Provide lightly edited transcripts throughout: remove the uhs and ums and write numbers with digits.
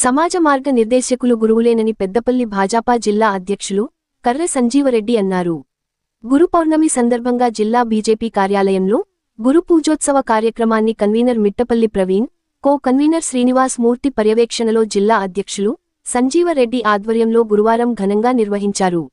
సమాజ మార్గ నిర్దేశకులు గురువులేనని పెద్దపల్లి భాజపా జిల్లా అధ్యక్షులు కర్రె సంజీవరెడ్డి అన్నారు. గురు పౌర్ణమి సందర్భంగా జిల్లా బీజేపీ కార్యాలయంలో గురు పూజోత్సవ కార్యక్రమాన్ని convener Mittapalli Praveen, co convener Srinivas Murthy పర్యవేక్షణలో జిల్లా అధ్యక్షులు సంజీవరెడ్డి ఆధ్వర్యంలో గురువారం ఘనంగా నిర్వహించారు.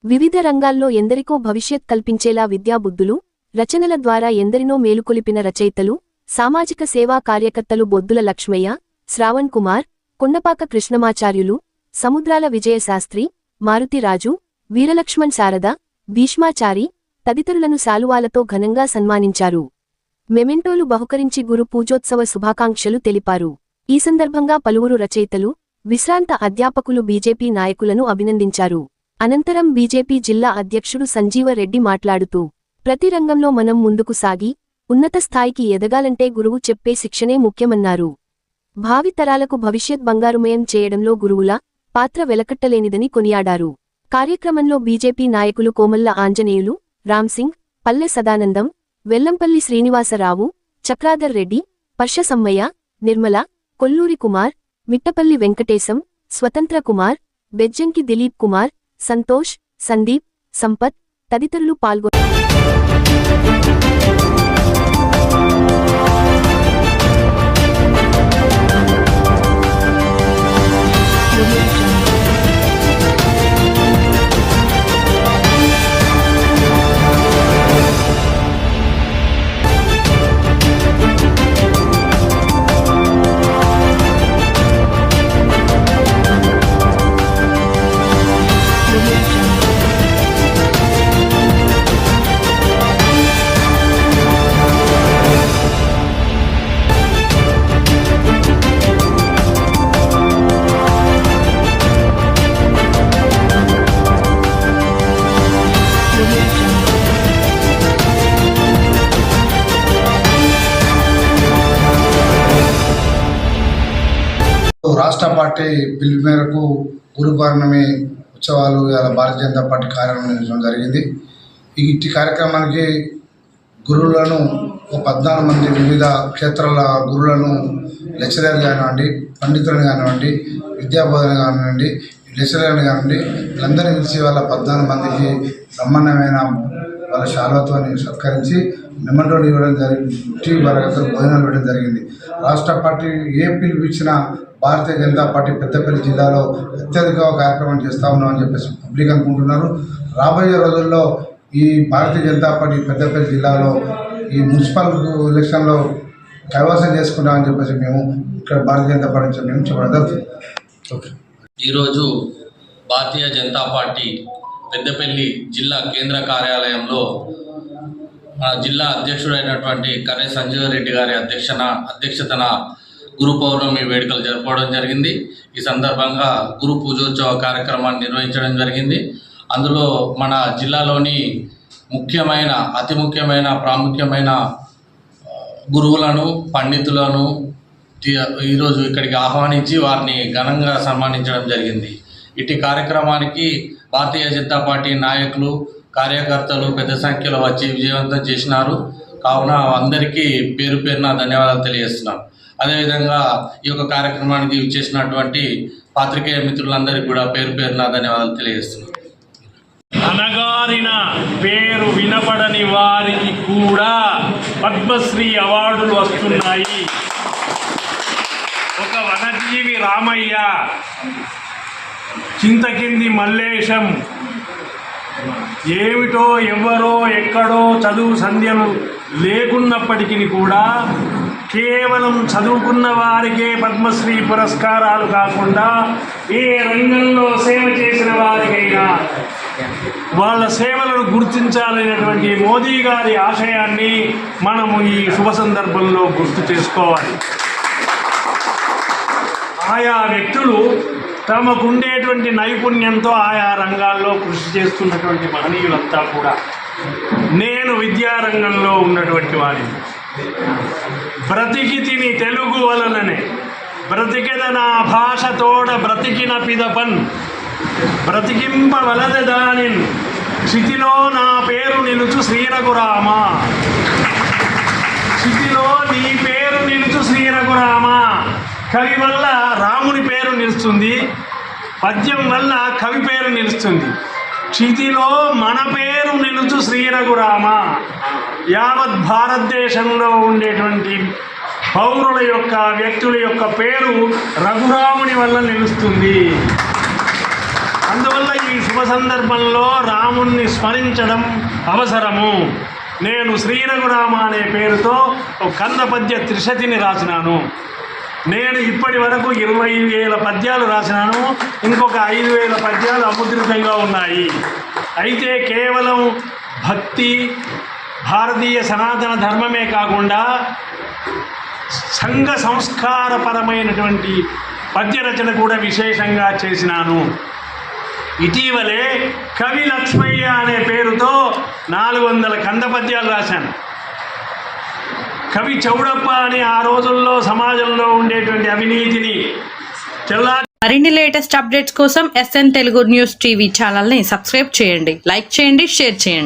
వివిధ రంగాల్లో ఎందరికో భవిష్యత్ కల్పించేలా విద్యాబుద్ధులు, రచనల ద్వారా ఎందరినో మేలుకొలిపిన రచయితలు, సామాజిక సేవా కార్యకర్తలు బొద్దుల లక్ష్మయ్య, శ్రావణ్ కుమార్, కొండపాక కృష్ణమాచార్యులు, సముద్రాల విజయశాస్త్రి, మారుతిరాజు, వీరలక్ష్మణ్ శారద, భీష్మాచారి తదితరులను శాలువాలతో ఘనంగా సన్మానించారు. మెమెంటోలు బహుకరించి గురు పూజోత్సవ శుభాకాంక్షలు తెలిపారు. ఈ సందర్భంగా పలువురు రచయితలు, విశ్రాంత అధ్యాపకులు బీజేపీ నాయకులను అభినందించారు. అనంతరం బీజేపీ జిల్లా అధ్యక్షుడు సంజీవరెడ్డి మాట్లాడుతూ, ప్రతి రంగంలో మనం ముందుకు సాగి ఉన్నత స్థాయికి ఎదగాలంటే గురువు చెప్పే శిక్షణే ముఖ్యమన్నారు. భావితరాలకు భవిష్యత్ బంగారుమయం చేయడంలో గురువుల పాత్ర వెలకట్టలేనిదని కొనియాడారు. కార్యక్రమంలో బీజేపీ నాయకులు కోమల్ల ఆంజనేయులు, రామ్సింగ్, పల్లె సదానందం, వెల్లంపల్లి శ్రీనివాసరావు, చక్రాధర్ రెడ్డి, పర్ష సమ్మయ్య, నిర్మల, కొల్లూరి కుమార్, మిట్టపల్లి వెంకటేశం, స్వతంత్ర కుమార్, బెజ్జంకి దిలీప్ కుమార్, సంతోష్, సందీప్, సంపత్ తదితరులు పాల్గొన్నారు. రాష్ట్ర పార్టీ పిలుపు మేరకు గురు పౌర్ణమి ఉత్సవాలు ఇలా భారతీయ జనతా పార్టీ కార్యాలయం నిర్వహించడం జరిగింది. ఇట్టి కార్యక్రమానికి గురువులను 14 మంది వివిధ క్షేత్రాల గురువులను లెక్చరర్ కానివ్వండి, పండితులను కానివ్వండి, విద్యాబోధన కానివ్వండి, లెక్చరర్ని కానివ్వండి, వీళ్ళందరినీ పిలిచి వాళ్ళ 14 మందికి బ్రహ్మాండమైన వాళ్ళ శాలువతో సత్కరించి మెమెంటోలు ఇవ్వడం జరిగింది. వాళ్ళందరూ భోజనాలు ఇవ్వడం జరిగింది. రాష్ట్ర పార్టీ ఏ పిలుపుచ్చినా భారతీయ జనతా పార్టీ పెద్దపల్లి జిల్లాలో అత్యధిక కార్యక్రమం చేస్తూ ఉన్నామని చెప్పేసి పబ్లిక్ అనుకుంటున్నారు. రాబోయే రోజుల్లో ఈ భారతీయ జనతా పార్టీ పెద్దపల్లి జిల్లాలో ఈ మున్సిపల్ ఎలక్షన్లో కైవసం చేసుకుంటామని చెప్పేసి మేము ఇక్కడ భారతీయ జనతా పార్టీ మేము చెప్పడం జరుగుతుంది. ఓకే, ఈరోజు భారతీయ జనతా పార్టీ పెద్దపల్లి జిల్లా కేంద్ర కార్యాలయంలో జిల్లా అధ్యక్షుడైనటువంటి కర్రె సంజీవరెడ్డి గారి అధ్యక్షతన గురు పౌర్ణమి వేడుకలు జరుపుకోవడం జరిగింది. ఈ సందర్భంగా గురు పూజోత్సవ కార్యక్రమాన్ని నిర్వహించడం జరిగింది. అందులో మన జిల్లాలోని అతి ముఖ్యమైన ప్రాముఖ్యమైన గురువులను, పండితులను ఈరోజు ఇక్కడికి ఆహ్వానించి వారిని ఘనంగా సన్మానించడం జరిగింది. ఇటు కార్యక్రమానికి భారతీయ జనతా పార్టీ నాయకులు, కార్యకర్తలు పెద్ద సంఖ్యలో వచ్చి విజయవంతం చేసినారు. కావున అందరికీ పేరు పేరున ధన్యవాదాలు తెలియజేస్తున్నాం. అదేవిధంగా ఈ యొక్క కార్యక్రమానికి ఇచ్చేసినటువంటి పాత్రికేయ మిత్రులందరికీ కూడా పేరు పేరున ధన్యవాదాలు తెలియజేస్తున్నాం. అనగారిన పేరు వినపడని వారికి కూడా పద్మశ్రీ అవార్డులు వస్తున్నాయి. ఒక వనజీవి రామయ్య, చింతకింది మల్లేశం, ఏమిటో ఎవరో ఎక్కడో చదువు సంధ్యలు లేకున్నప్పటికీ కూడా కేవలం చదువుకున్న వారికే పద్మశ్రీ పురస్కారాలు కాకుండా ఏ రంగంలో సేవ చేసిన వారికైనా వాళ్ళ సేవలను గుర్తించాలనేటువంటి మోదీ గారి ఆశయాన్ని మనము ఈ శుభ సందర్భంలో గుర్తు చేసుకోవాలి. ఆయా వ్యక్తులు తమకుండేటువంటి నైపుణ్యంతో ఆయా రంగాల్లో కృషి చేస్తున్నటువంటి మహనీయులంతా కూడా, నేను విద్యారంగంలో ఉన్నటువంటి వాడిని, బ్రతికి తిని తెలుగు వలననే బ్రతికెద నా భాషతోడ బ్రతికిన పిదపన్ బ్రతికింపవలద దానిన్ క్షితిలో నా పేరు నిలుచు శ్రీరఘురామ, క్షితిలో నీ పేరు నిలుచు శ్రీరఘురామ కవి వల్ల రాముని పేరు నిలుస్తుంది, పద్యం వల్ల కవి పేరు నిలుస్తుంది. క్షితిలో మన పేరు నిలుచు శ్రీ రఘురామ. యావత్ భారతదేశంలో ఉండేటువంటి పౌరుల యొక్క వ్యక్తుల యొక్క పేరు రఘురాముని వల్ల నిలుస్తుంది. అందువల్ల ఈ శుభ సందర్భంలో రాముణ్ణి స్మరించడం అవసరము. నేను శ్రీ రఘురామ అనే పేరుతో ఒక కంద పద్య త్రిశతిని రాసినాను. నేను ఇప్పటి వరకు 20,000 పద్యాలు రాసినాను. ఇంకొక 5,000 పద్యాలు అముద్రితంగా ఉన్నాయి. అయితే కేవలం భక్తి, భారతీయ సనాతన ధర్మమే కాకుండా సంఘ సంస్కారపరమైనటువంటి పద్య రచన కూడా విశేషంగా చేసినాను. ఇటీవలే కవి లక్ష్మయ్య అనే పేరుతో 400 కంద పద్యాలు రాశాను. కవి చౌడప్ప అని ఆ రోజుల్లో సమాజంలో ఉండేటువంటి అవినీతిని మరిన్ని లేటెస్ట్ అప్డేట్స్ కోసం SN తెలుగు న్యూస్ టీవీ ఛానల్ని సబ్స్క్రైబ్ చేయండి, లైక్ చేయండి, షేర్ చేయండి.